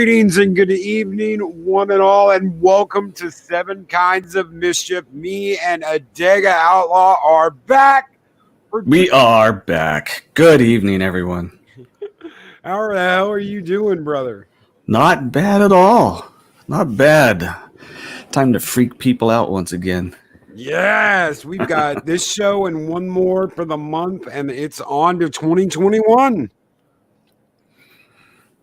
Greetings and good evening, one and all, and welcome to Seven Kinds of Mischief. Me and Adega Outlaw are back. We are back. Good evening, everyone. How the hell are you doing, brother? Not bad at all. Not bad. Time to freak people out once again. Yes, we've got this show and one more for the month, and it's on to 2021.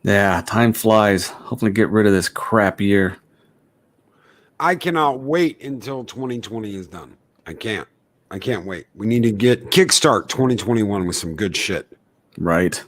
Yeah, time flies. Hopefully get rid of this crap year. I cannot wait until 2020 is done. I can't wait. We need to kickstart 2021 with some good shit. Right.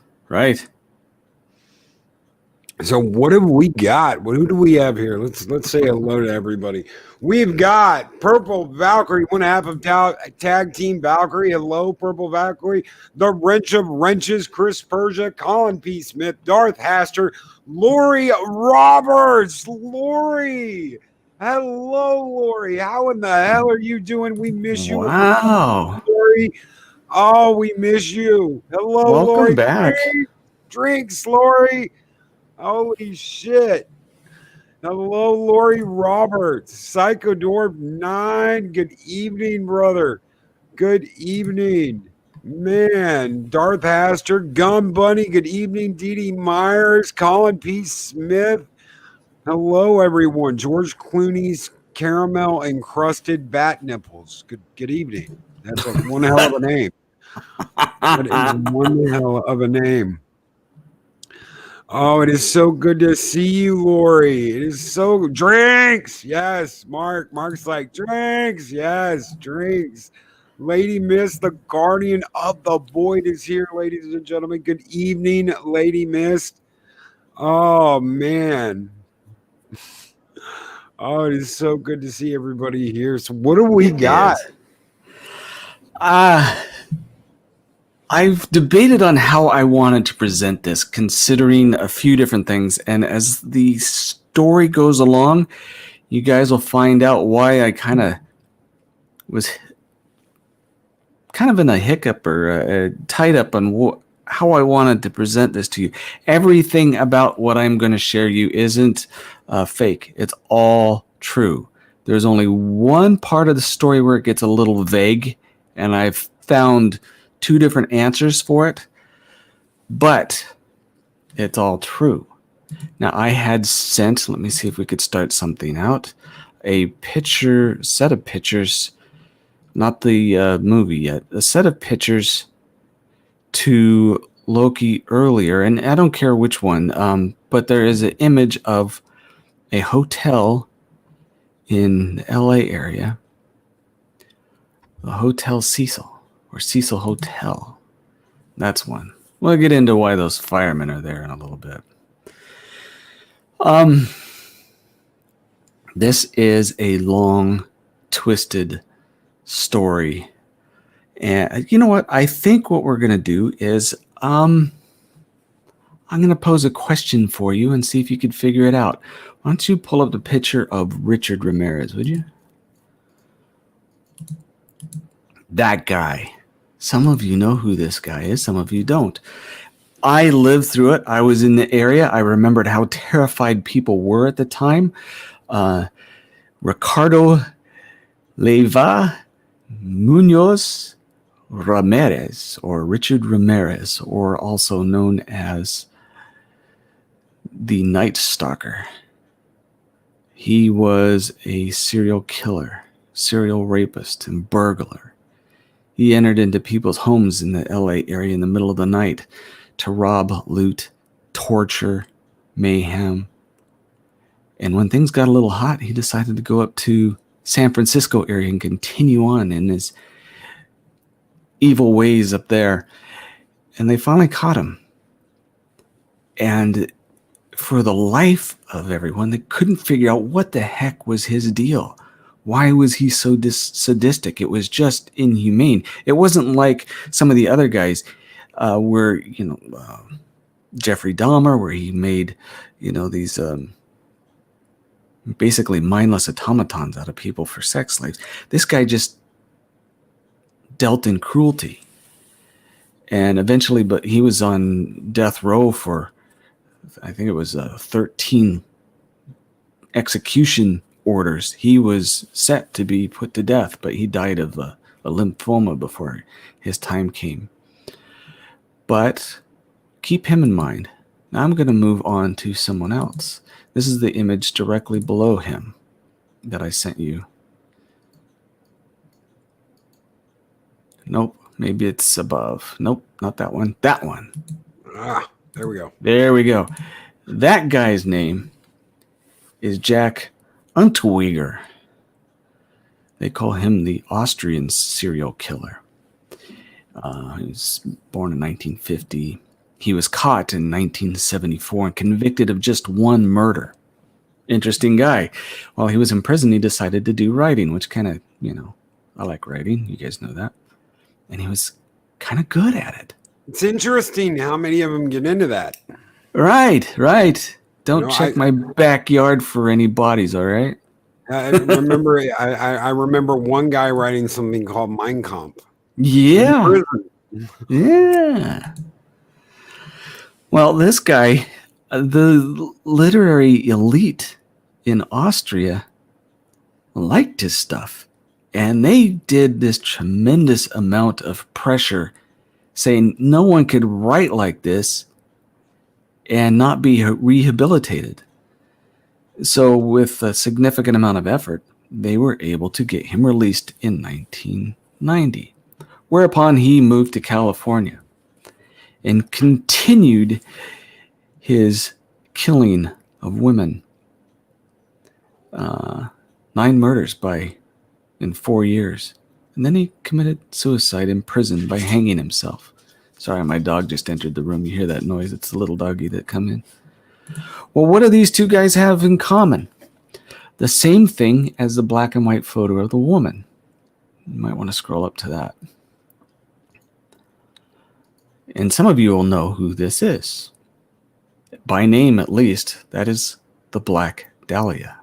So what have we got? Who do we have here? Let's say hello to everybody. We've got Purple Valkyrie, one half of Tag Team Valkyrie. Hello, Purple Valkyrie. The Wrench of Wrenches, Chris Persia, Colin P. Smith, Darth Haster, Lori Roberts. Lori. Hello, Lori. How in the hell are you doing? We miss you. Wow. Lori. Oh, we miss you. Hello, Welcome Lori. back. Drinks, Lori. Holy shit. Hello, Lori Roberts. Psychodorp 9. Good evening, brother. Good evening. Man, Darth Haster, Gum Bunny. Good evening, Dee Dee Myers, Colin P. Smith. Hello, everyone. George Clooney's caramel encrusted bat nipples. Good evening. That's one hell of a name. That is one hell of a name. Oh, it is so good to see you, Lori. It is so drinks. Yes, Mark's like drinks. Yes, drinks. Lady Miss, the guardian of the void, is here, ladies and gentlemen. Good evening, Lady Mist. Oh man. Oh, it is so good to see everybody here. So what do we got? I've debated on how I wanted to present this, considering a few different things. And as the story goes along, you guys will find out why I kind of was in a hiccup or tied up on how I wanted to present this to you. Everything about what I'm going to share you isn't fake. It's all true. There's only one part of the story where it gets a little vague, and I've found two different answers for it, but it's all true. Now, I had sent, let me see if we could start something out, a set of pictures, not the movie yet, a set of pictures to Loki earlier, and I don't care which one, but there is an image of a hotel in the LA area, the Hotel Cecil. Or Cecil Hotel. That's one. We'll get into why those firemen are there in a little bit. This is a long, twisted story. And you know what? I think what we're going to do is I'm going to pose a question for you and see if you can figure it out. Why don't you pull up the picture of Richard Ramirez, would you? That guy. Some of you know who this guy is. Some of you don't. I lived through it. I was in the area. I remembered how terrified people were at the time. Ricardo Leiva Munoz Ramirez, or Richard Ramirez, or also known as the Night Stalker. He was a serial killer, serial rapist, and burglar. He entered into people's homes in the LA area in the middle of the night to rob, loot, torture, mayhem. And when things got a little hot, he decided to go up to San Francisco area and continue on in his evil ways up there. And they finally caught him. And for the life of everyone, they couldn't figure out what the heck was his deal. Why was he so sadistic? It was just inhumane. It wasn't like some of the other guys where, Jeffrey Dahmer, where he made, these basically mindless automatons out of people for sex slaves. This guy just dealt in cruelty. And eventually, but he was on death row for I think it was 13 execution orders. He was set to be put to death, but he died of a lymphoma before his time came. But keep him in mind. Now I'm going to move on to someone else. This is the image directly below him that I sent you. Nope, maybe it's above. Nope, not that one. That one. There we go. There we go. That guy's name is Jack Unterweger. They call him the Austrian serial killer. He was born in 1950. He was caught in 1974 and convicted of just one murder. Interesting guy. While he was in prison, he decided to do writing, which kind of, I like writing. You guys know that. And he was kind of good at it. It's interesting how many of them get into that. Right. Don't check my backyard for any bodies, all right? I remember one guy writing something called Mein Kampf. Yeah. Yeah. Well, this guy, the literary elite in Austria liked his stuff. And they did this tremendous amount of pressure saying no one could write like this and not be rehabilitated. So with a significant amount of effort, they were able to get him released in 1990, whereupon he moved to California and continued his killing of women. 9 murders in 4 years. And then he committed suicide in prison by hanging himself. Sorry, my dog just entered the room. You hear that noise? It's the little doggy that come in. Well, what do these two guys have in common? The same thing as the black and white photo of the woman. You might want to scroll up to that. And some of you will know who this is. By name, at least, that is the Black Dahlia.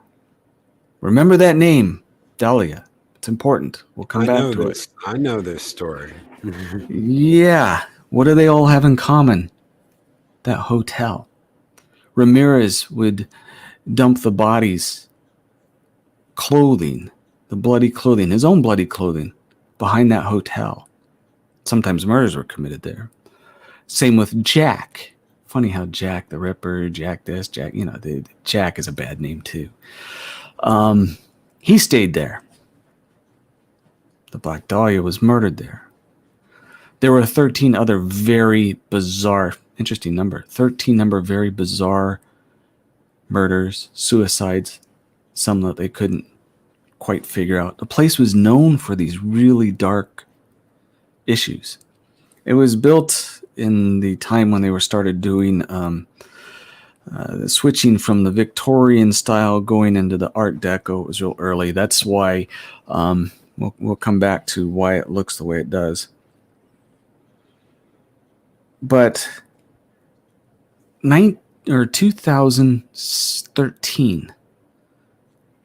Remember that name, Dahlia. It's important. We'll come back to it. I know this story. Yeah. What do they all have in common? That hotel. Ramirez would dump the bodies, clothing, the bloody clothing, his own bloody clothing, behind that hotel. Sometimes murders were committed there. Same with Jack. Funny how Jack the Ripper, Jack this, Jack, Jack is a bad name too. He stayed there. The Black Dahlia was murdered there. There were 13 other very bizarre, interesting number, 13 number very bizarre murders, suicides, some that they couldn't quite figure out. The place was known for these really dark issues. It was built in the time when they were started doing switching from the Victorian style going into the Art Deco. It was real early. That's why we'll come back to why it looks the way it does. But 2013,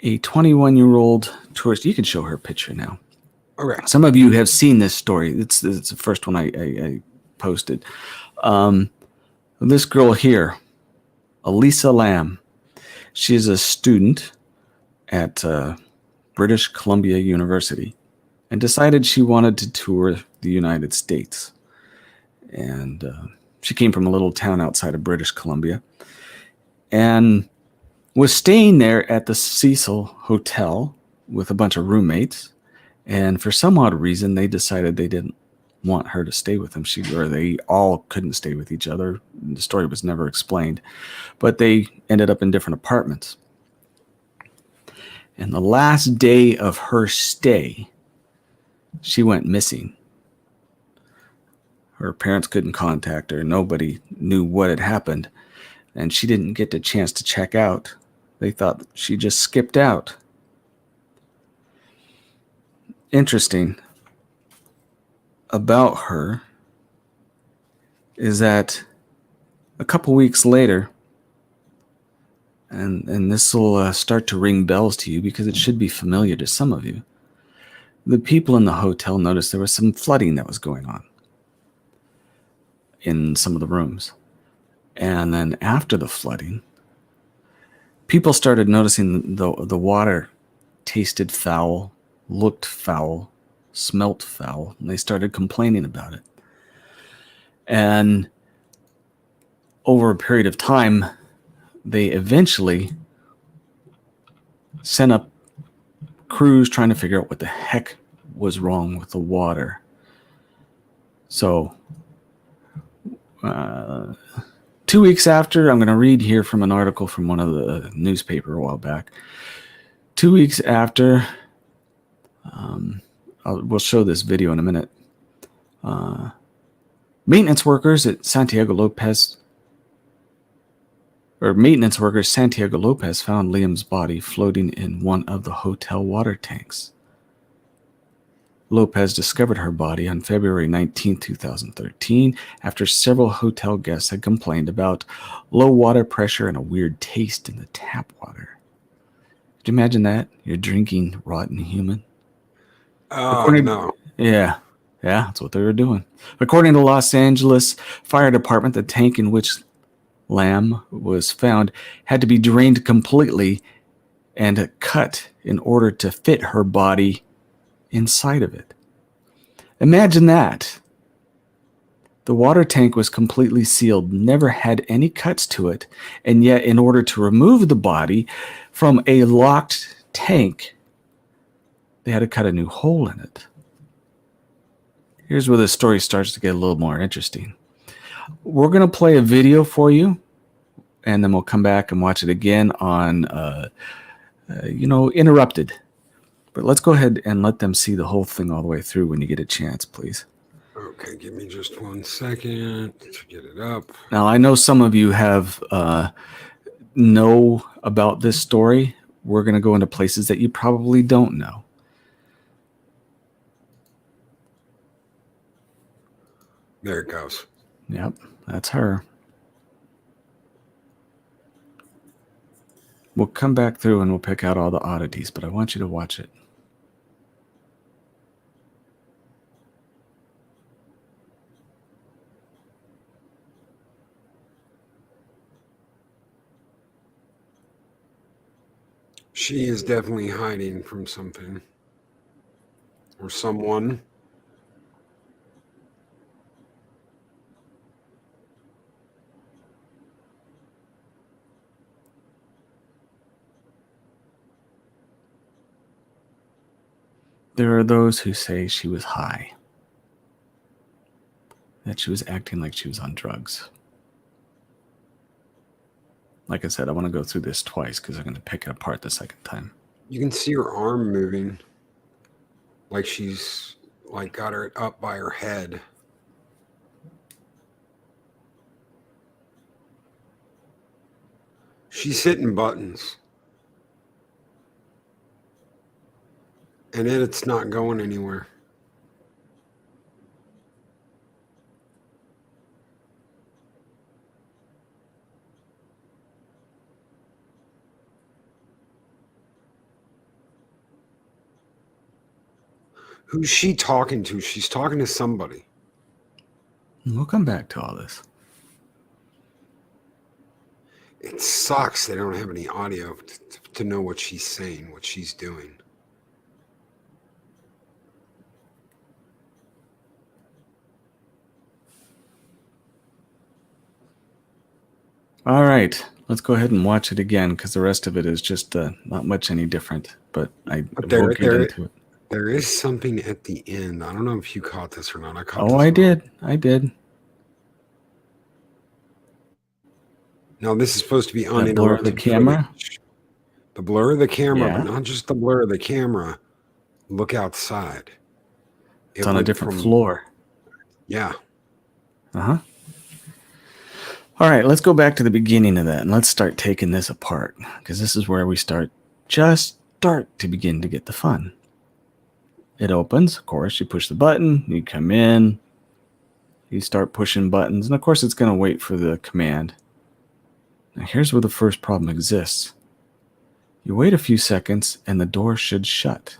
a 21-year-old tourist, you can show her picture now. Okay. Some of you have seen this story. It's the first one I posted. This girl here, Elisa Lam, she's a student at British Columbia University and decided she wanted to tour the United States. And she came from a little town outside of British Columbia and was staying there at the Cecil Hotel with a bunch of roommates. And for some odd reason, they decided they didn't want her to stay with them. They all couldn't stay with each other. The story was never explained. But they ended up in different apartments. And the last day of her stay, she went missing. Her parents couldn't contact her. Nobody knew what had happened. And she didn't get the chance to check out. They thought she just skipped out. Interesting about her is that a couple weeks later, and this will start to ring bells to you because it should be familiar to some of you, the people in the hotel noticed there was some flooding that was going on in some of the rooms. And then after the flooding, people started noticing the water tasted foul, looked foul, smelt foul, and they started complaining about it. And over a period of time, they eventually sent up crews trying to figure out what the heck was wrong with the water. So, 2 weeks after, I'm going to read here from an article from one of the newspaper a while back. 2 weeks after, we'll show this video in a minute. Maintenance workers Santiago Lopez found Liam's body floating in one of the hotel water tanks. Lopez discovered her body on February 19, 2013, after several hotel guests had complained about low water pressure and a weird taste in the tap water. Could you imagine that? You're drinking rotten human? No. Yeah, that's what they were doing. According to Los Angeles Fire Department, the tank in which Lam was found had to be drained completely and cut in order to fit her body inside of it. Imagine that. The water tank was completely sealed, never had any cuts to it, and yet in order to remove the body from a locked tank, they had to cut a new hole in it. Here's where the story starts to get a little more interesting. We're going to play a video for you, and then we'll come back and watch it again on, Interrupted. But let's go ahead and let them see the whole thing all the way through when you get a chance, please. Okay, give me just 1 second to get it up. Now, I know some of you have know about this story. We're going to go into places that you probably don't know. There it goes. Yep, that's her. We'll come back through and we'll pick out all the oddities, but I want you to watch it. She is definitely hiding from something or someone. There are those who say she was high, that she was acting like she was on drugs. Like I said, I want to go through this twice because I'm going to pick it apart the second time. You can see her arm moving, like she's got her up by her head. She's hitting buttons. And it's not going anywhere. Who's she talking to? She's talking to somebody. We'll come back to all this. It sucks they don't have any audio to know what she's saying, what she's doing. All right, let's go ahead and watch it again because the rest of it is just not much any different. But will get into it. There is something at the end. I don't know if you caught this or not. I caught this. I did. Now, this is supposed to be uninterrupted. Blur of the camera? The blur of the camera, Yeah. but not just the blur of the camera. Look outside. It's on a different floor. Yeah. Uh-huh. All right, let's go back to the beginning of that, and let's start taking this apart, because this is where we start to begin to get the fun. It opens, of course, you push the button, you come in, you start pushing buttons, and of course it's going to wait for the command. Now here's where the first problem exists. You wait a few seconds, and the door should shut.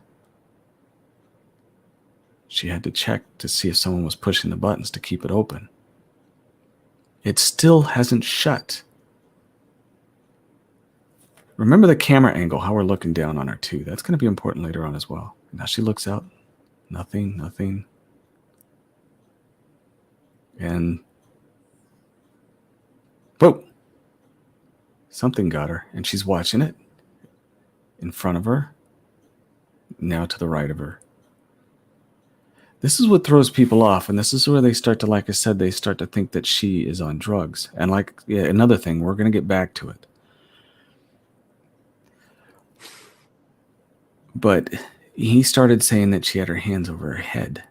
She had to check to see if someone was pushing the buttons to keep it open. It still hasn't shut. Remember the camera angle, how we're looking down on her too. That's going to be important later on as well. Now she looks out. Nothing, nothing. And whoa! Something got her, and she's watching it in front of her, now to the right of her. This is what throws people off, and this is where they start to, like I said, they start to think that she is on drugs. And another thing, we're going to get back to it. But he started saying that she had her hands over her head.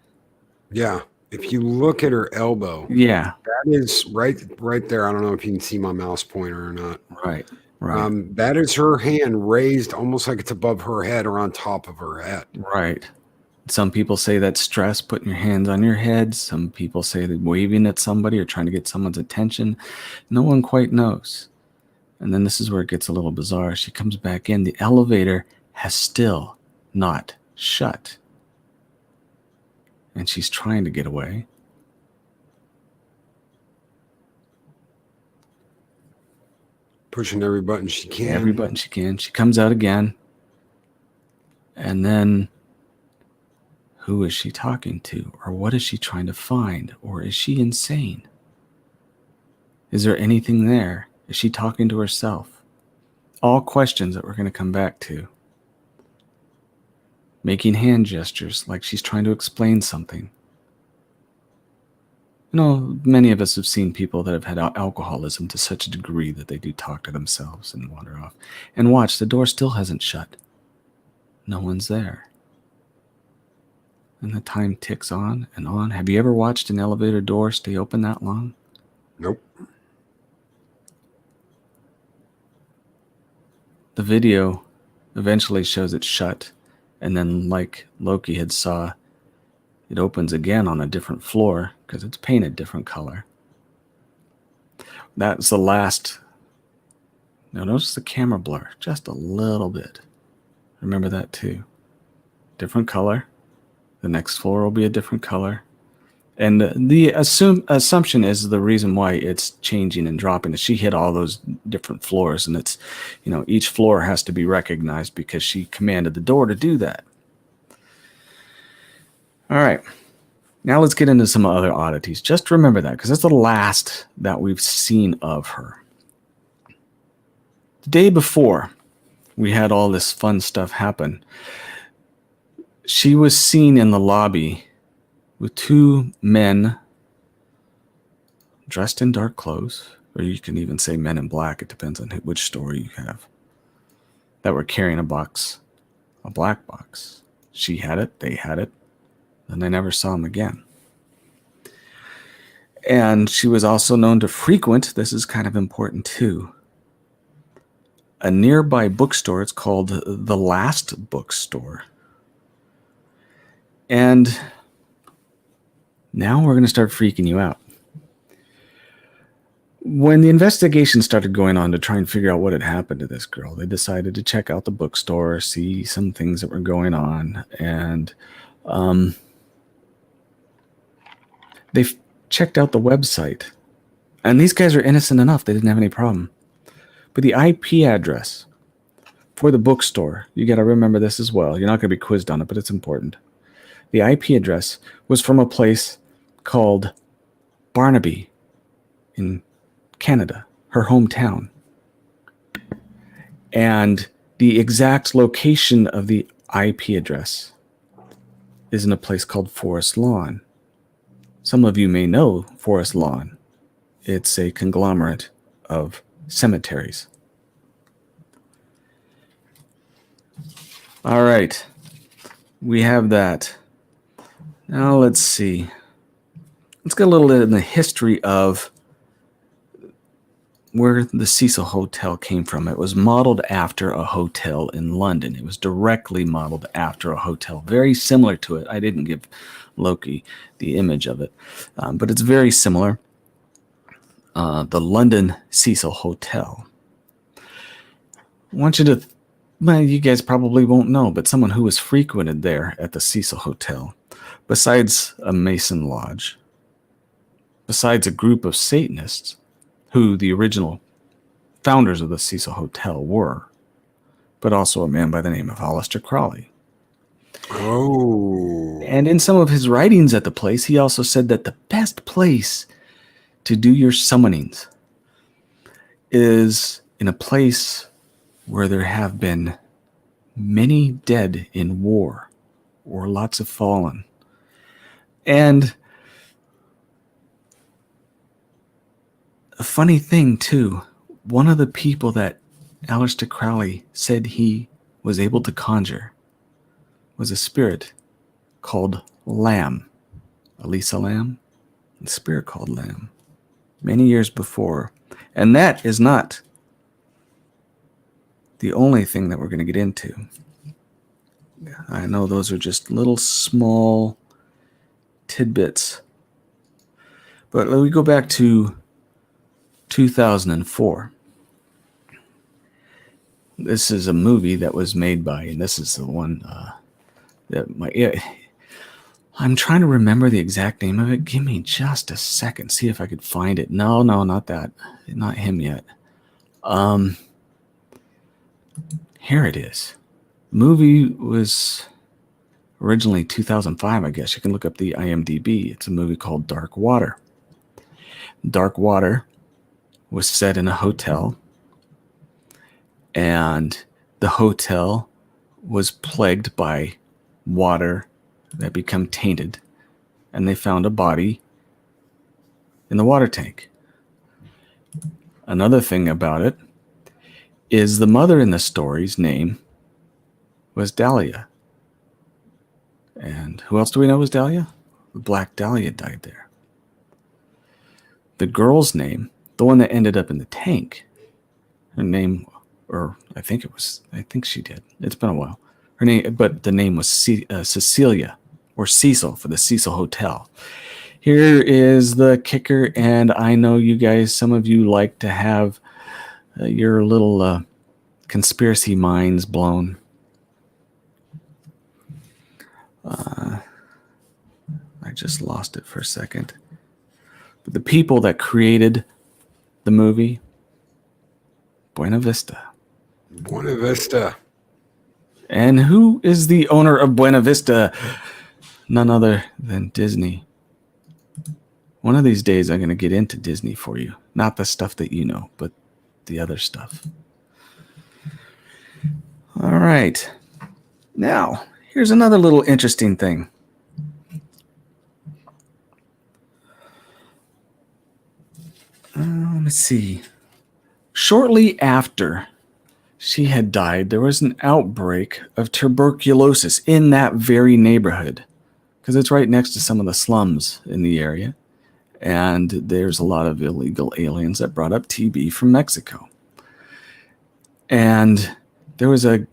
Yeah. If you look at her elbow, Yeah. that is right there. I don't know if you can see my mouse pointer or not. Right. Right. That is her hand raised almost like it's above her head or on top of her head. Right. Some people say that's stress, putting your hands on your head. Some people say that waving at somebody or trying to get someone's attention. No one quite knows. And then this is where it gets a little bizarre. She comes back in. The elevator has still not shut. And she's trying to get away. Pushing every button she can. Every button she can. She comes out again. And then, who is she talking to? Or what is she trying to find? Or is she insane? Is there anything there? Is she talking to herself? All questions that we're going to come back to. Making hand gestures like she's trying to explain something. You know, many of us have seen people that have had alcoholism to such a degree that they do talk to themselves and wander off. And watch, the door still hasn't shut. No one's there. And the time ticks on and on. Have you ever watched an elevator door stay open that long? Nope. The video eventually shows it shut. And then, like Loki had saw, it opens again on a different floor because it's painted different color. That's the last. Now notice the camera blur just a little bit. Remember that too. Different color. The next floor will be a different color. And the assumption is the reason why it's changing and dropping is she hit all those different floors, and it's, each floor has to be recognized because she commanded the door to do that. All right. Now let's get into some other oddities. Just remember that because that's the last that we've seen of her. The day before we had all this fun stuff happen, she was seen in the lobby with two men dressed in dark clothes, or you can even say men in black. It depends on which story you have. That were carrying a box, a black box. She had it, they had it, and they never saw him again. And she was also known to frequent, this is kind of important too, a nearby bookstore. It's called The Last Bookstore. And now we're going to start freaking you out. When the investigation started going on to try and figure out what had happened to this girl, they decided to check out the bookstore, see some things that were going on, and they checked out the website. And these guys are innocent enough. They didn't have any problem. But the IP address for the bookstore, you got to remember this as well. You're not going to be quizzed on it, but it's important. The IP address was from a place called Barnaby in Canada, her hometown. And the exact location of the IP address is in a place called Forest Lawn. Some of you may know Forest Lawn. It's a conglomerate of cemeteries. All right. We have that. Now let's see. Let's get a little bit in the history of where the Cecil Hotel came from. It was modeled after a hotel in London. It was directly modeled after a hotel, very similar to it. I didn't give Loki the image of it, but it's very similar. The London Cecil Hotel. I want you to, you guys probably won't know, but someone who was frequented there at the Cecil Hotel, besides a Mason lodge, besides a group of Satanists, who the original founders of the Cecil Hotel were, but also a man by the name of Aleister Crowley. Oh. And in some of his writings at the place, he also said that the best place to do your summonings is in a place where there have been many dead in war or lots of fallen. And a funny thing, too, one of the people that Aleister Crowley said he was able to conjure was a spirit called Lamb. Elisa Lamb, a spirit called Lamb, many years before. And that is not the only thing that we're going to get into. I know those are just little small tidbits. But let me go back to 2004. This is a movie that was made by, and this is the one I'm trying to remember the exact name of it. Give me just a second, see if I could find it. No, not that. Not him yet. Here it is. The movie was originally 2005, I guess. You can look up the IMDb. It's a movie called Dark Water. Dark Water was set in a hotel, and the hotel was plagued by water that become tainted, and they found a body in the water tank. Another thing about it is the mother in the story's name was Dahlia. And who else do we know was Dahlia? The Black Dahlia died there. The girl's name, the one that ended up in the tank, her name, or I think she did. It's been a while. Her name, but the name was Cecilia, or Cecil, for the Cecil Hotel. Here is the kicker, and I know you guys, some of you like to have your little conspiracy minds blown. I just lost it for a second. But the people that created the movie, Buena Vista. Buena Vista. And who is the owner of Buena Vista? None other than Disney. One of these days I'm going to get into Disney for you. Not the stuff that you know, but the other stuff. All right. Now, here's another little interesting thing. Let me see. Shortly after she had died, there was an outbreak of tuberculosis in that very neighborhood, because it's right next to some of the slums in the area. And there's a lot of illegal aliens that brought up TB from Mexico. And there was a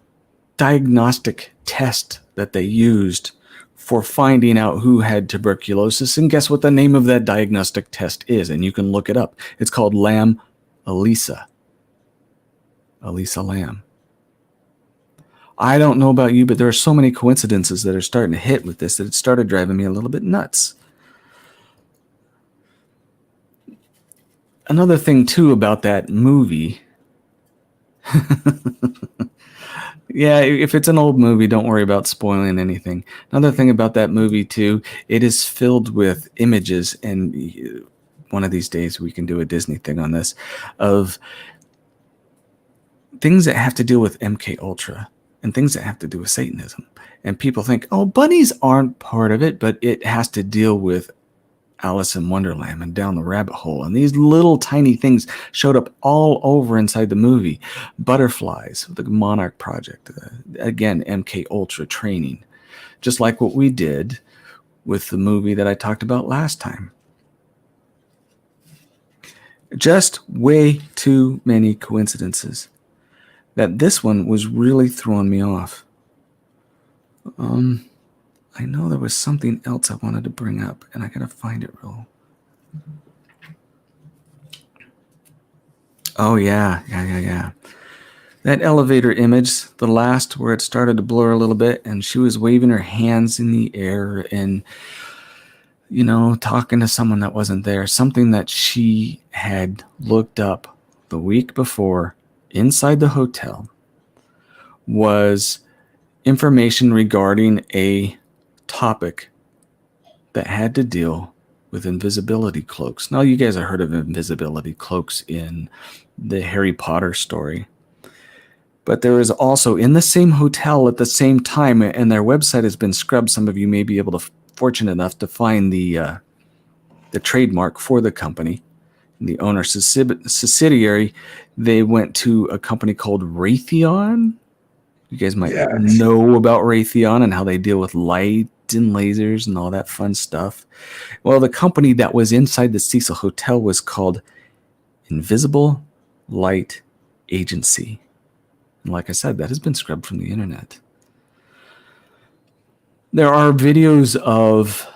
diagnostic test that they used for finding out who had tuberculosis. And guess what the name of that diagnostic test is? And you can look it up. It's called Lamb Elisa. Elisa Lamb. I don't know about you, but there are so many coincidences that are starting to hit with this that it started driving me a little bit nuts. Another thing, too, about that movie. Yeah, if it's an old movie, don't worry about spoiling anything. Another thing about that movie, too, it is filled with images, and one of these days we can do a Disney thing on this, of things that have to do with MK Ultra and things that have to do with Satanism. And people think, oh, bunnies aren't part of it, but it has to deal with Alice in Wonderland and Down the Rabbit Hole. And these little tiny things showed up all over inside the movie. Butterflies, the Monarch Project, again, MK Ultra training. Just like what we did with the movie that I talked about last time. Just way too many coincidences that this one was really throwing me off. I know there was something else I wanted to bring up, and I gotta find it real. Oh, yeah. That elevator image, the last where it started to blur a little bit, and she was waving her hands in the air, and talking to someone that wasn't there, something that she had looked up the week before inside the hotel was information regarding a topic that had to deal with invisibility cloaks. Now, you guys have heard of invisibility cloaks in the Harry Potter story. But there is also in the same hotel at the same time, and their website has been scrubbed. Some of you may be able to, fortunate enough to find the trademark for the company. The owner subsidiary, they went to a company called Raytheon. You guys might Yes. know about Raytheon and how they deal with light and lasers and all that fun stuff. Well, the company that was inside the Cecil Hotel was called Invisible Light Agency. And like I said, that has been scrubbed from the internet. There are videos of,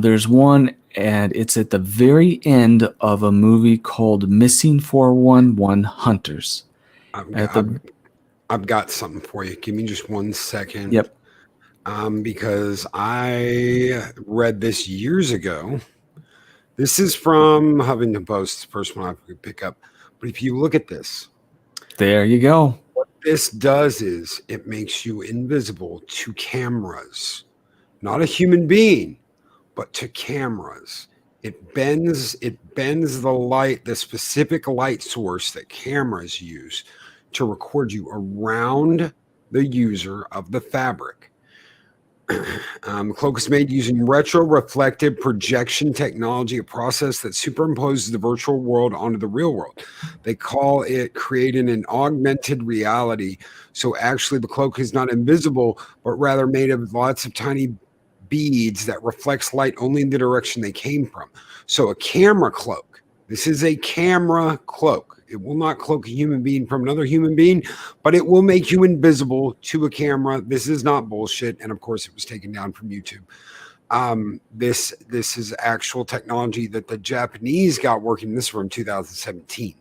there's one, and it's at the very end of a movie called Missing 411 Hunters. I've got something for you. Give me just 1 second. Yep. Because I read this years ago. This is from Huffington Post, the first one I could pick up. But if you look at this, there you go. What this does is it makes you invisible to cameras, not a human being, but to cameras. It bends the light, the specific light source that cameras use to record you around the user of the fabric. The cloak is made using retro-reflective projection technology, a process that superimposes the virtual world onto the real world. They call it creating an augmented reality. So actually the cloak is not invisible, but rather made of lots of tiny beads that reflects light only in the direction they came from. So a camera cloak. This is a camera cloak. It will not cloak a human being from another human being, but it will make you invisible to a camera. This is not bullshit. And of course, it was taken down from YouTube. This is actual technology that the Japanese got working. This from 2017.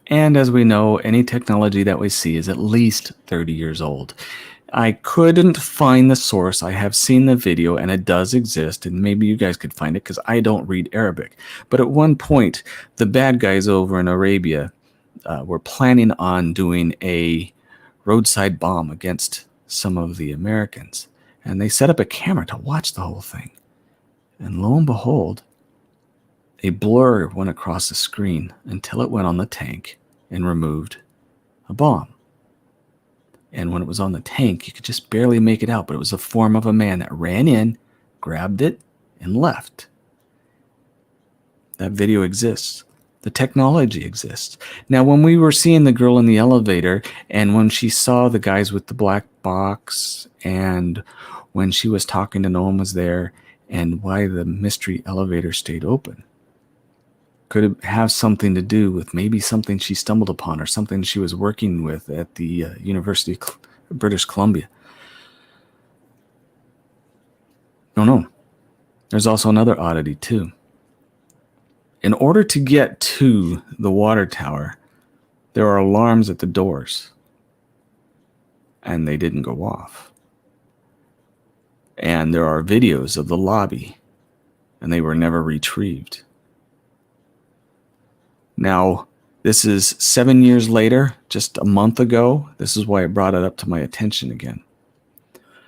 And as we know, any technology that we see is at least 30 years old. I couldn't find the source. I have seen the video, and it does exist, and maybe you guys could find it because I don't read Arabic. But at one point, the bad guys over in Arabia were planning on doing a roadside bomb against some of the Americans. And they set up a camera to watch the whole thing. And lo and behold, a blur went across the screen until it went on the tank and removed a bomb. And when it was on the tank, you could just barely make it out, but it was the form of a man that ran in, grabbed it, and left. That video exists. The technology exists. Now, when we were seeing the girl in the elevator, and when she saw the guys with the black box, and when she was talking to no one was there, and why the mystery elevator stayed open, could it have something to do with maybe something she stumbled upon or something she was working with at the University of British Columbia? No. There's also another oddity, too. In order to get to the water tower, there are alarms at the doors, and they didn't go off. And there are videos of the lobby, and they were never retrieved. Now, this is 7 years later, just a month ago. This is why I brought it up to my attention again.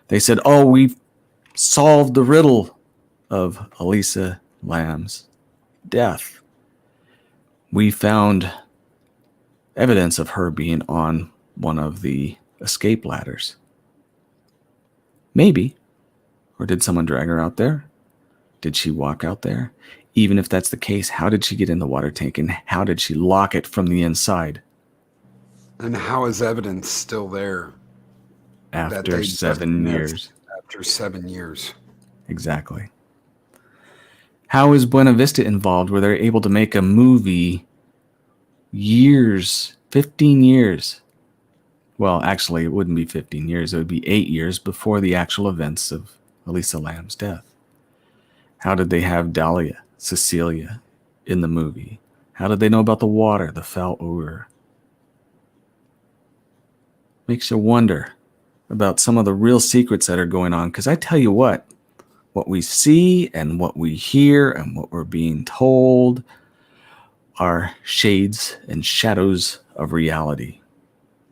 They said, oh, we've solved the riddle of Elisa Lam's death. We found evidence of her being on one of the escape ladders. Maybe. Or did someone drag her out there? Did she walk out there? Even if that's the case, how did she get in the water tank, and how did she lock it from the inside? And how is evidence still there? After 7 years. After 7 years. Exactly. How is Buena Vista involved where they're able to make a movie 15 years? Well, actually, it wouldn't be 15 years. It would be 8 years before the actual events of Elisa Lam's death. How did they have Dahlia, Cecilia, in the movie? How did they know about the water, the foul odor? Makes you wonder about some of the real secrets that are going on. Because I tell you what, what we see and what we hear and what we're being told are shades and shadows of reality.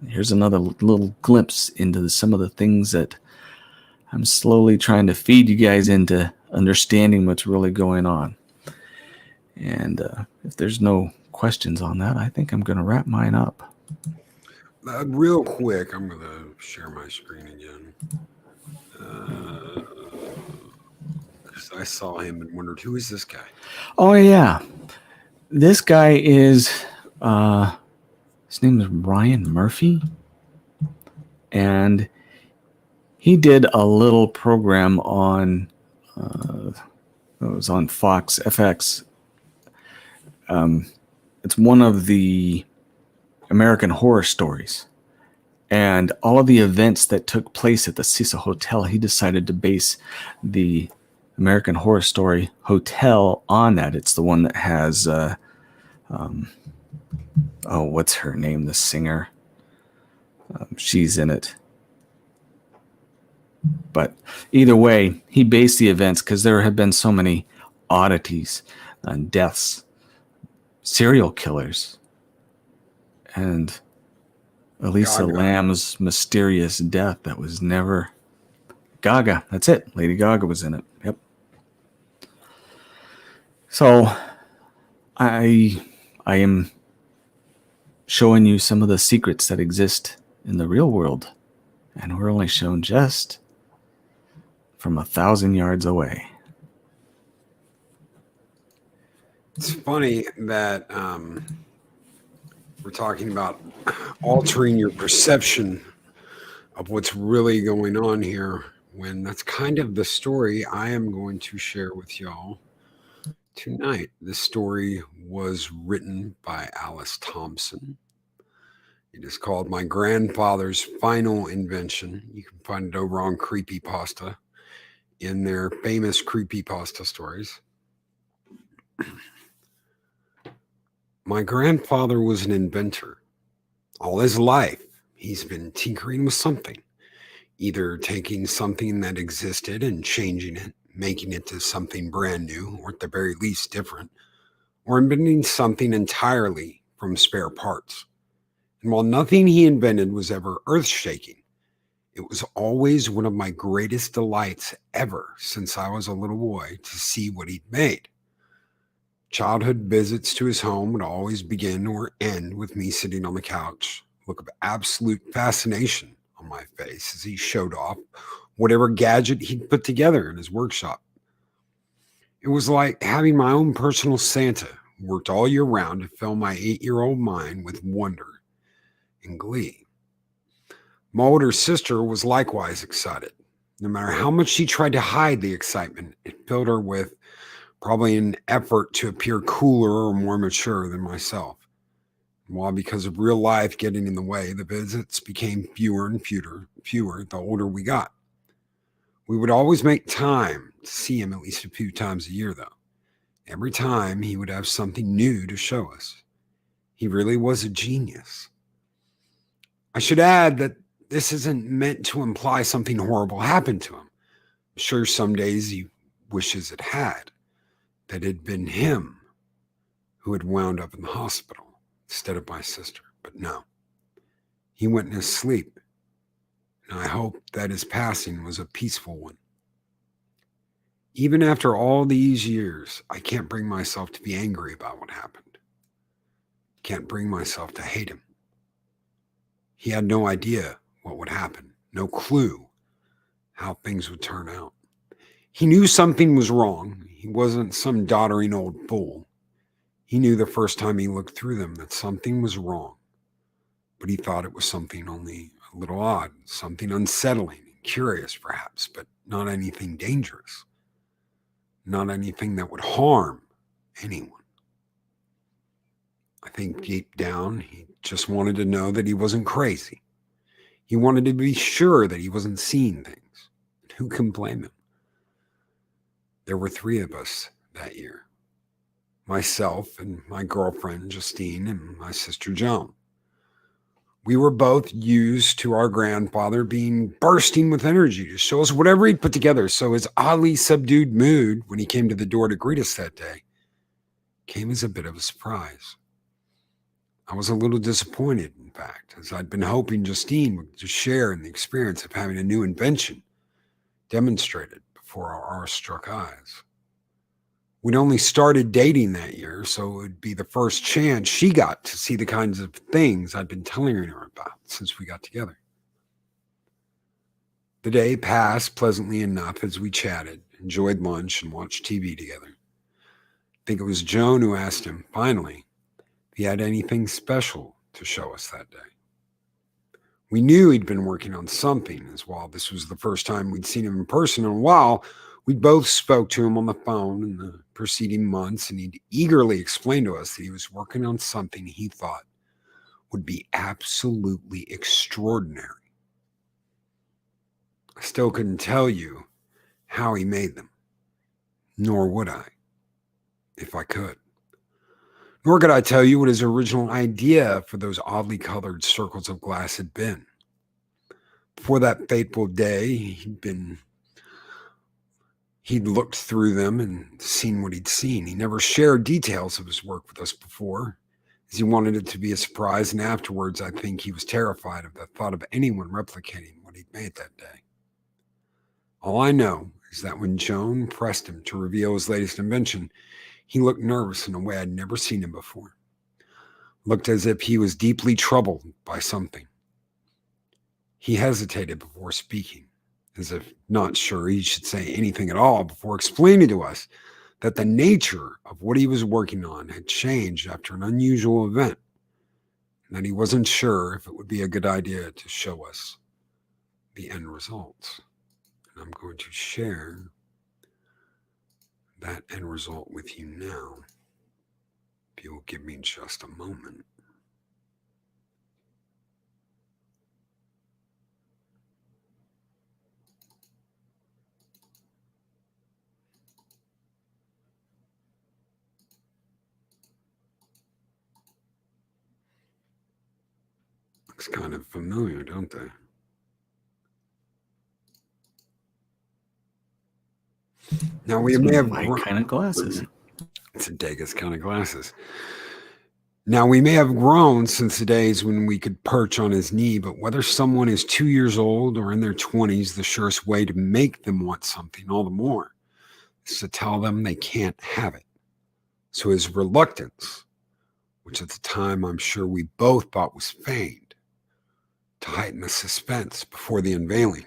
Here's another little glimpse into some of the things that I'm slowly trying to feed you guys into understanding what's really going on. And if there's no questions on that, I think I'm going to wrap mine up. Real quick, I'm going to share my screen again. 'Cause I saw him and wondered, who is this guy? Oh, yeah. This guy is, his name is Ryan Murphy. And he did a little program on, it was on Fox FX. It's one of the American Horror Stories. And all of the events that took place at the Cecil Hotel, he decided to base the American Horror Story Hotel on that. It's the one that has, what's her name? The singer. She's in it. But either way, he based the events because there have been so many oddities and deaths, serial killers, and Elisa Gaga. Lamb's mysterious death that was never... Gaga, that's it. Lady Gaga was in it. Yep. So I am showing you some of the secrets that exist in the real world, and we're only shown just from 1,000 yards away. It's funny that we're talking about altering your perception of what's really going on here, when that's kind of the story I am going to share with y'all tonight. This story was written by Alice Thompson. It is called My Grandfather's Final Invention. You can find it over on Creepypasta in their famous Creepypasta stories. My grandfather was an inventor. All his life, he's been tinkering with something, either taking something that existed and changing it, making it to something brand new, or at the very least different, or inventing something entirely from spare parts. And while nothing he invented was ever earth-shaking, it was always one of my greatest delights ever since I was a little boy to see what he'd made. Childhood visits to his home would always begin or end with me sitting on the couch, look of absolute fascination on my face as he showed off whatever gadget he'd put together in his workshop. It was like having my own personal Santa who worked all year round to fill my 8-year-old mind with wonder and glee. My older sister was likewise excited. No matter how much she tried to hide the excitement, it filled her with probably an effort to appear cooler or more mature than myself. While because of real life getting in the way, the visits became fewer and fewer the older we got. We would always make time to see him at least a few times a year, though. Every time he would have something new to show us. He really was a genius. I should add that this isn't meant to imply something horrible happened to him. I'm sure some days he wishes it had, that it had been him who had wound up in the hospital instead of my sister. But no, he went in his sleep, and I hope that his passing was a peaceful one. Even after all these years, I can't bring myself to be angry about what happened. Can't bring myself to hate him. He had no idea what would happen, no clue how things would turn out. He knew something was wrong. He wasn't some doddering old fool. He knew the first time he looked through them that something was wrong, but he thought it was something only a little odd, something unsettling and curious perhaps, but not anything dangerous, not anything that would harm anyone. I think deep down, he just wanted to know that he wasn't crazy. He wanted to be sure that he wasn't seeing things. And who can blame him? There were 3 of us that year. Myself and my girlfriend, Justine, and my sister, Joan. We were both used to our grandfather being bursting with energy to show us whatever he'd put together, so his oddly subdued mood when he came to the door to greet us that day came as a bit of a surprise. I was a little disappointed, in fact, as I'd been hoping Justine would just share in the experience of having a new invention demonstrated before our awestruck eyes. We'd only started dating that year, so it would be the first chance she got to see the kinds of things I'd been telling her about since we got together. The day passed pleasantly enough as we chatted, enjoyed lunch, and watched TV together. I think it was Joan who asked him, finally, if he had anything special to show us that day. We knew he'd been working on something, as while this was the first time we'd seen him in person in a while, we'd both spoke to him on the phone in the preceding months, and he'd eagerly explained to us that he was working on something he thought would be absolutely extraordinary. I still couldn't tell you how he made them, nor would I, if I could. Nor could I tell you what his original idea for those oddly colored circles of glass had been. Before that fateful day, he'd looked through them and seen what he'd seen. He never shared details of his work with us before, as he wanted it to be a surprise, and afterwards I think he was terrified of the thought of anyone replicating what he'd made that day. All I know is that when Joan pressed him to reveal his latest invention, he looked nervous in a way I'd never seen him before. Looked as if he was deeply troubled by something. He hesitated before speaking, as if not sure he should say anything at all, before explaining to us that the nature of what he was working on had changed after an unusual event, and that he wasn't sure if it would be a good idea to show us the end results. And I'm going to share that end result with you now, if you'll give me just a moment. Looks kind of familiar, don't they? Now we may have kind of glasses. It's Adega's kind of glasses. Now, we may have grown since the days when we could perch on his knee, but whether someone is 2 years old or in their 20s, the surest way to make them want something all the more is to tell them they can't have it. So his reluctance, which at the time I'm sure we both thought was feigned, to heighten the suspense before the unveiling,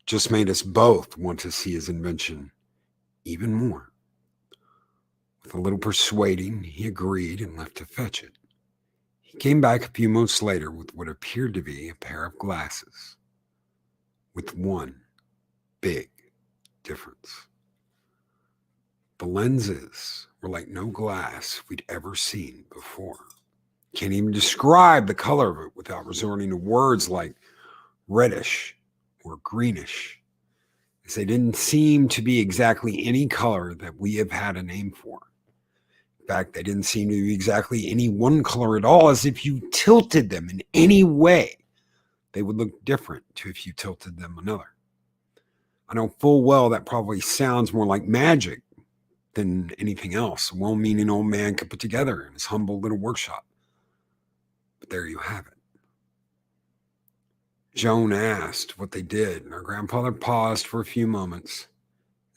just made us both want to see his invention even more. With a little persuading, he agreed and left to fetch it. He came back a few months later with what appeared to be a pair of glasses, with one big difference. The lenses were like no glass we'd ever seen before. Can't even describe the color of it without resorting to words like reddish or greenish, as they didn't seem to be exactly any color that we have had a name for. In fact, they didn't seem to be exactly any one color at all, as if you tilted them in any way, they would look different to if you tilted them another. I know full well that probably sounds more like magic than anything else a well-meaning old man could put together in his humble little workshop. But there you have it. Joan asked what they did, and our grandfather paused for a few moments,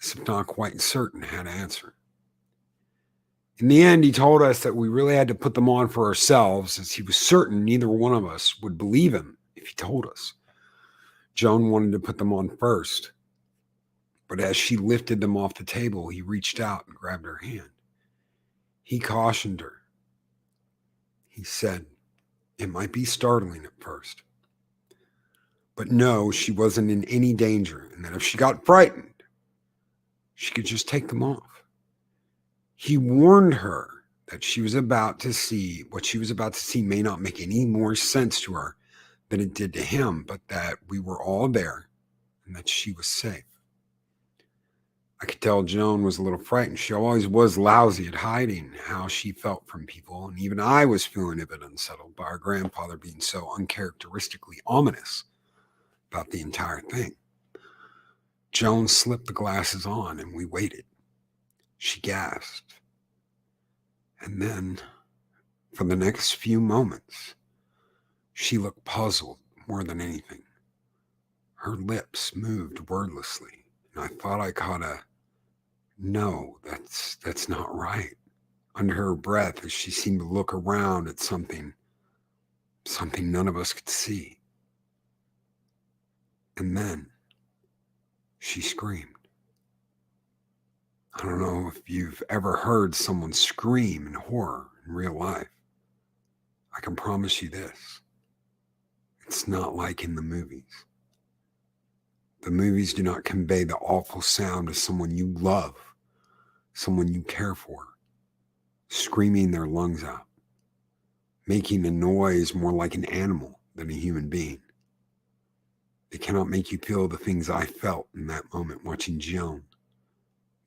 as if not quite certain how to answer. In the end, he told us that we really had to put them on for ourselves, as he was certain neither one of us would believe him if he told us. Joan wanted to put them on first, but as she lifted them off the table, he reached out and grabbed her hand. He cautioned her. He said, it might be startling at first, but no, she wasn't in any danger, and that if she got frightened, she could just take them off. He warned her that what she was about to see may not make any more sense to her than it did to him, but that we were all there and that she was safe. I could tell Joan was a little frightened. She always was lousy at hiding how she felt from people, and even I was feeling a bit unsettled by our grandfather being so uncharacteristically ominous about the entire thing. Joan slipped the glasses on, and we waited. She gasped. And then, for the next few moments, she looked puzzled more than anything. Her lips moved wordlessly, and I thought I caught a, "No, that's not right," under her breath as she seemed to look around at something none of us could see. And then she screamed. I don't know if you've ever heard someone scream in horror in real life. I can promise you this. It's not like in the movies. The movies do not convey the awful sound of someone you love, someone you care for, screaming their lungs out, making a noise more like an animal than a human being. They cannot make you feel the things I felt in that moment watching Joan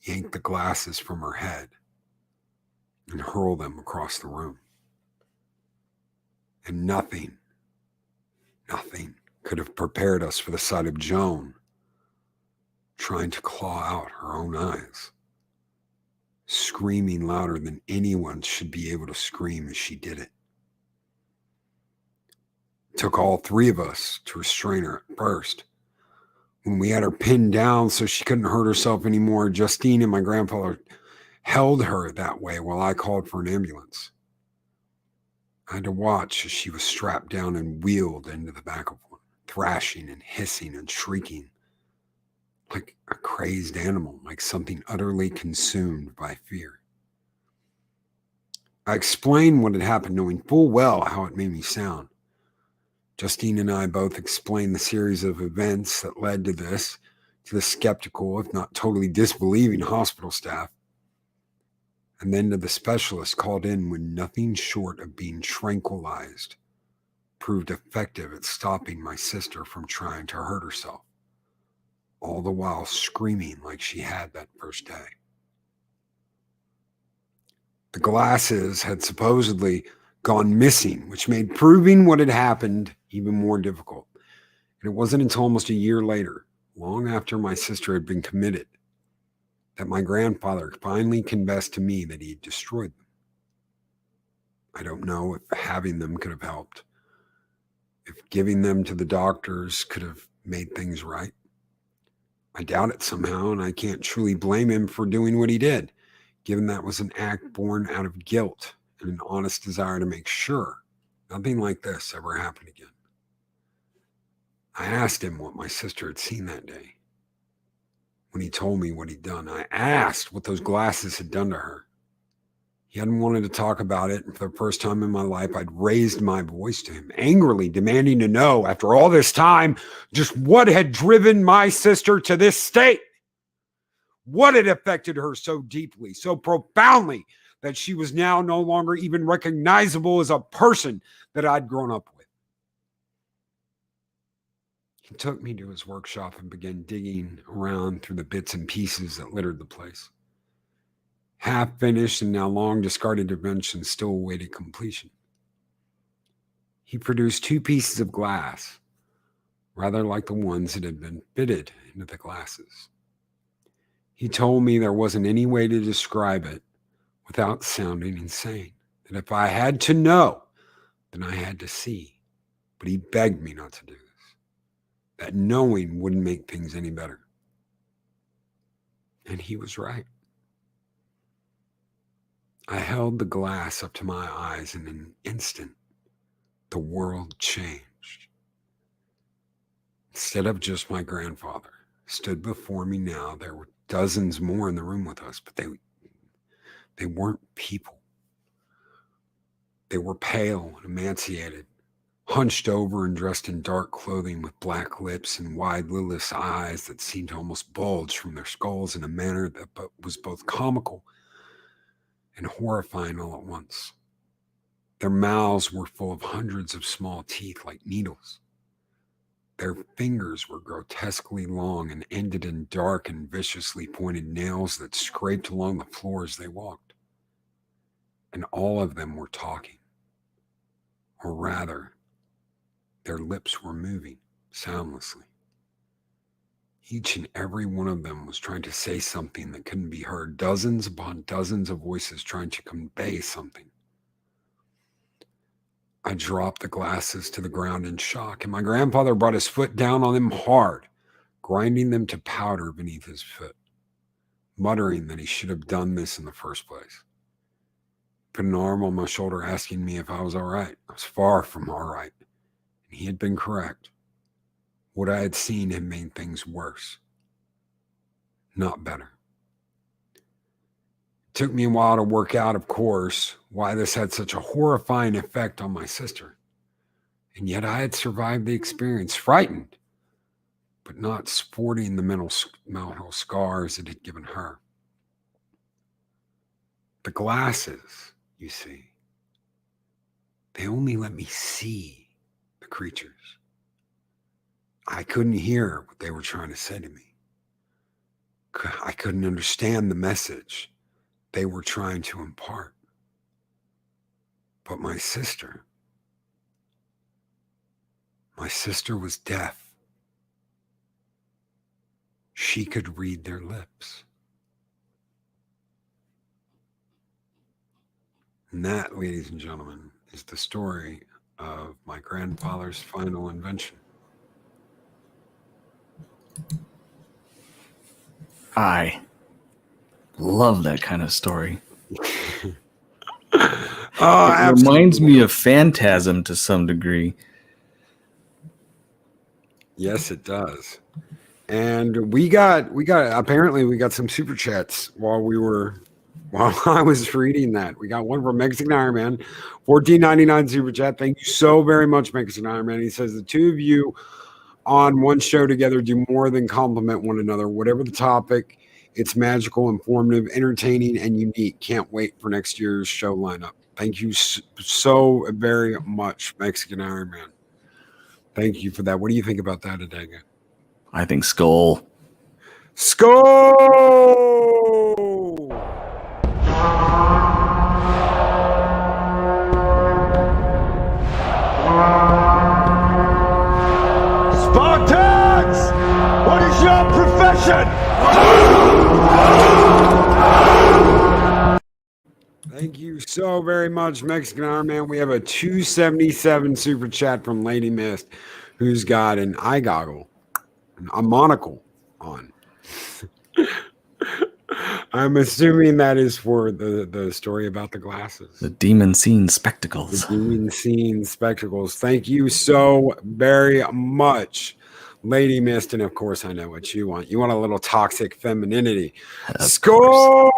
yank the glasses from her head and hurl them across the room. And nothing could have prepared us for the sight of Joan trying to claw out her own eyes, screaming louder than anyone should be able to scream as she did it. It took all three of us to restrain her at first. When we had her pinned down so she couldn't hurt herself anymore, Justine and my grandfather held her that way while I called for an ambulance. I had to watch as she was strapped down and wheeled into the back of one, thrashing and hissing and shrieking like a crazed animal, like something utterly consumed by fear. I explained what had happened, knowing full well how it made me sound. Justine and I both explained the series of events that led to this, to the skeptical, if not totally disbelieving hospital staff, and then to the specialist called in when nothing short of being tranquilized proved effective at stopping my sister from trying to hurt herself, all the while screaming like she had that first day. The glasses had supposedly gone missing, which made proving what had happened even more difficult. And it wasn't until almost a year later, long after my sister had been committed, that my grandfather finally confessed to me that he had destroyed them. I don't know if having them could have helped, if giving them to the doctors could have made things right. I doubt it somehow, and I can't truly blame him for doing what he did, given that was an act born out of guilt and an honest desire to make sure nothing like this ever happened again. I asked him what my sister had seen that day. When he told me what he'd done, I asked what those glasses had done to her. He hadn't wanted to talk about it, and for the first time in my life, I'd raised my voice to him, angrily demanding to know, after all this time, just what had driven my sister to this state. What had affected her so deeply, so profoundly, that she was now no longer even recognizable as a person that I'd grown up with. He took me to his workshop and began digging around through the bits and pieces that littered the place. Half finished and now long discarded inventions still awaited completion. He produced 2 pieces of glass, rather like the ones that had been fitted into the glasses. He told me there wasn't any way to describe it without sounding insane, that if I had to know, then I had to see. But he begged me not to do this, that knowing wouldn't make things any better. And he was right. I held the glass up to my eyes, and in an instant, the world changed. Instead of just my grandfather stood before me now, there were dozens more in the room with us, but they weren't people. They were pale and emaciated, hunched over and dressed in dark clothing with black lips and wide lidless eyes that seemed to almost bulge from their skulls in a manner that was both comical and horrifying all at once. Their mouths were full of hundreds of small teeth like needles. Their fingers were grotesquely long and ended in dark and viciously pointed nails that scraped along the floor as they walked. And all of them were talking. Or rather, their lips were moving soundlessly. Each and every one of them was trying to say something that couldn't be heard, dozens upon dozens of voices trying to convey something. I dropped the glasses to the ground in shock, and my grandfather brought his foot down on them hard, grinding them to powder beneath his foot, muttering that he should have done this in the first place. Put an arm on my shoulder, asking me if I was all right. I was far from all right, and he had been correct. What I had seen had made things worse, not better. It took me a while to work out, of course, why this had such a horrifying effect on my sister. And yet I had survived the experience, frightened, but not sporting the mental scars it had given her. The glasses, you see, they only let me see the creatures. I couldn't hear what they were trying to say to me. I couldn't understand the message they were trying to impart. But my sister was deaf. She could read their lips. And that, ladies and gentlemen, is the story of my grandfather's final invention. I love that kind of story. It reminds me of Phantasm to some degree. Yes, it does. And we got some super chats while I was reading that. We got one from Mexican Iron Man, $14.99 super chat. Thank you so very much, Mexican Iron Man. He says the two of you on one show together do more than compliment one another. Whatever the topic, it's magical, informative, entertaining, and unique. Can't wait for next year's show lineup. Thank you so very much, Mexican Iron Man. Thank you for that. What do you think about that, Adega? I think Skull. Spartans! What is your profession? Thank you so very much, Mexican Iron Man. We have a 277 super chat from Lady Mist, who's got an eye goggle, a monocle on. I'm assuming that is for the story about the glasses. The demon scene spectacles. The demon scene spectacles. Thank you so very much, Lady Mist. And of course, I know what you want. You want a little toxic femininity. Skull!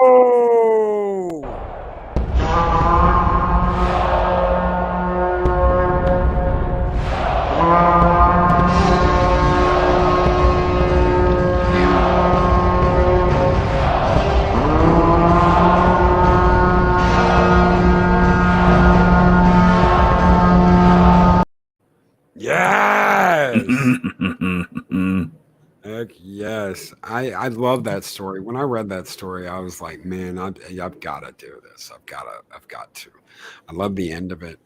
Yes! Heck yes. I love that story. When I read that story, I was like, man, I've got to do this. I've got to. I love the end of it.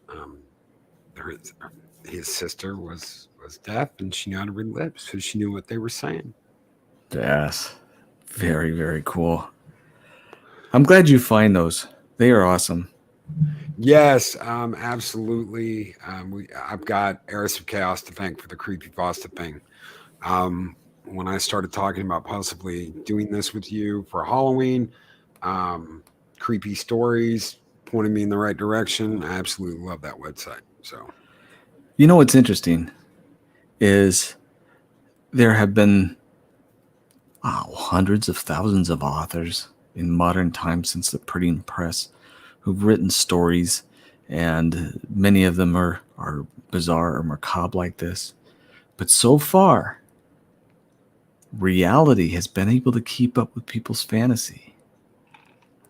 His sister was deaf, and she knew how to read lips, so she knew what they were saying. Yes. Very, very cool. I'm glad you find those. They are awesome. Yes, absolutely. I've got Eris of Chaos to thank for the creepypasta thing. When I started talking about possibly doing this with you for Halloween, creepy stories pointed me in the right direction. I absolutely love that website. So, you know what's interesting is there have been hundreds of thousands of authors in modern times since the printing press who've written stories, and many of them are bizarre or macabre like this. But so far, reality has been able to keep up with people's fantasy.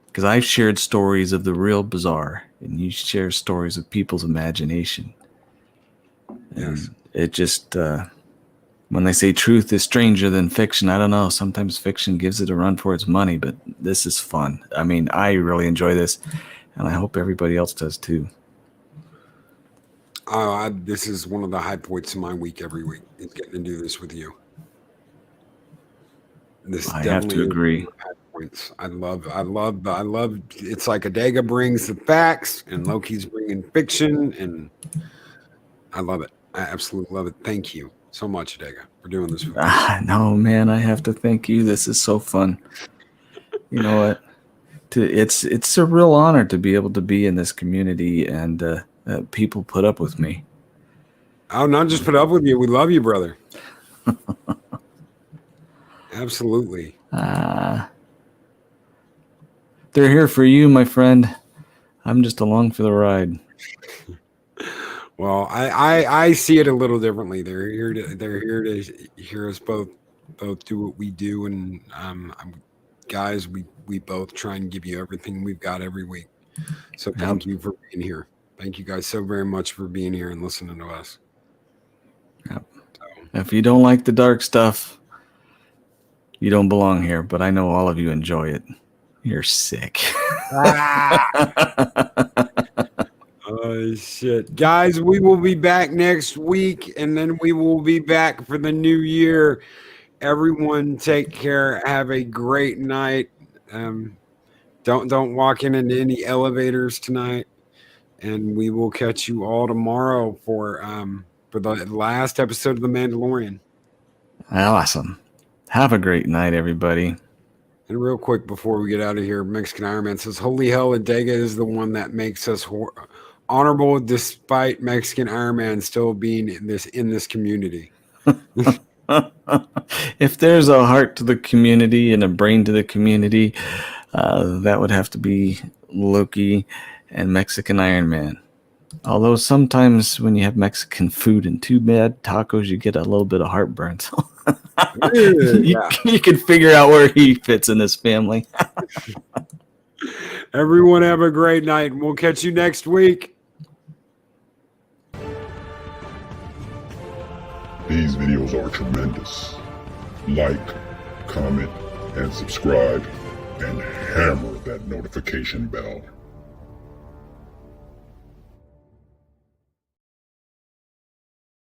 Because I've shared stories of the real bizarre, and you share stories of people's imagination. yes. And it just, when they say truth is stranger than fiction, I don't know. Sometimes fiction gives it a run for its money, but this is fun. I mean, I really enjoy this, and I hope everybody else does too. This is one of the high points of my week every week, is getting to do this with you. This I have to agree. High points. I love. It's like Adega brings the facts, and Loki's bringing fiction, and I love it. I absolutely love it. Thank you so much, Adega, for doing this with me. No, man, I have to thank you. This is so fun. You know what? It's a real honor to be able to be in this community, and people put up with me. I'll not just put up with you. We love you, brother. Absolutely. They're here for you, my friend. I'm just along for the ride. Well, I see it a little differently. They're here to hear us both do what we do, and guys, we both try and give you everything we've got every week. So thank you for being here. Thank you guys so very much for being here and listening to us. Yep. So. If you don't like the dark stuff, you don't belong here, but I know all of you enjoy it. You're sick. Oh, shit. Guys, we will be back next week, and then we will be back for the new year. Everyone take care. Have a great night. Don't walk into any elevators tonight, and we will catch you all tomorrow for the last episode of The Mandalorian. Awesome. Have a great night, everybody. And real quick before we get out of here, Mexican Iron Man says, "Holy hell, Adega is the one that makes us honorable, despite Mexican Iron Man still being in this community." If there's a heart to the community and a brain to the community, that would have to be Loki and Mexican Iron Man. Although sometimes when you have Mexican food and too bad tacos, you get a little bit of heartburn. So you can figure out where he fits in this family. Everyone have a great night. We'll catch you next week. These videos are tremendous. Like, comment, and subscribe, and hammer that notification bell.